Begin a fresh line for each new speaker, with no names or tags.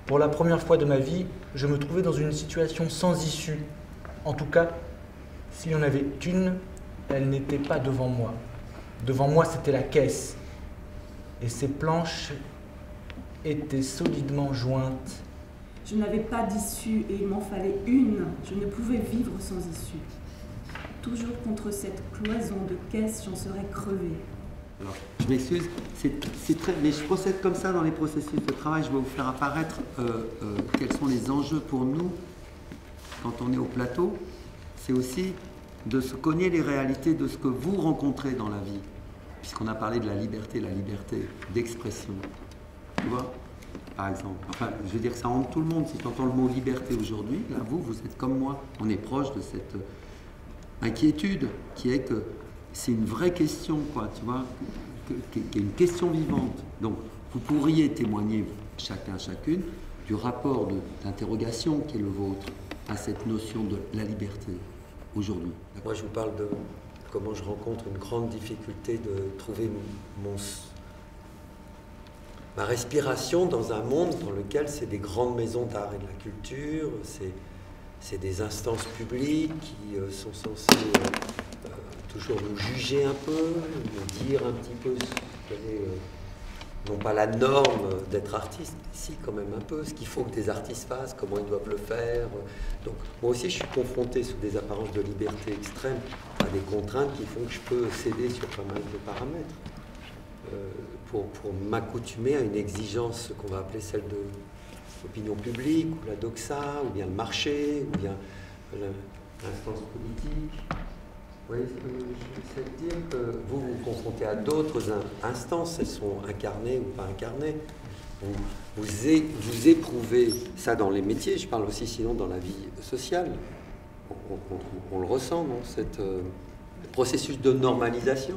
Pour la première fois de ma vie, je me trouvais dans une situation sans issue. En tout cas, s'il y en avait une, elle n'était pas devant moi. Devant moi, c'était la caisse. Et ses planches étaient solidement jointes.
Je n'avais pas d'issue et il m'en fallait une. Je ne pouvais vivre sans issue. Toujours contre cette cloison de caisse, j'en serais crevée.
Alors, je m'excuse, c'est très, mais je procède comme ça dans les processus de travail. Je vais vous faire apparaître quels sont les enjeux pour nous quand on est au plateau. C'est aussi de se cogner les réalités de ce que vous rencontrez dans la vie, puisqu'on a parlé de la liberté d'expression. Tu vois, par exemple. Enfin, je veux dire, ça rentre tout le monde. Si tu entends le mot liberté aujourd'hui, là, vous êtes comme moi. On est proche de cette inquiétude qui est que c'est une vraie question, quoi, tu vois, qui est une question vivante. Donc, vous pourriez témoigner, chacun, chacune, du rapport d'interrogation qui est le vôtre à cette notion de la liberté aujourd'hui.
Moi, je vous parle de comment je rencontre une grande difficulté de trouver ma respiration dans un monde dans lequel c'est des grandes maisons d'art et de la culture, c'est des instances publiques qui sont censées toujours nous juger un peu, nous dire un petit peu quelle est, non pas la norme d'être artiste, mais si quand même un peu, ce qu'il faut que des artistes fassent, comment ils doivent le faire. Donc moi aussi je suis confronté sous des apparences de liberté extrême à des contraintes qui font que je peux céder sur pas mal de paramètres pour m'accoutumer à une exigence qu'on va appeler celle de l'opinion publique, ou la doxa, ou bien le marché, ou bien l'instance politique. Vous voyez ce que je sais dire, que vous vous confrontez à d'autres instances, elles sont incarnées ou pas incarnées. Vous éprouvez ça dans les métiers, je parle aussi sinon dans la vie sociale. On le ressent, non, cette processus de normalisation.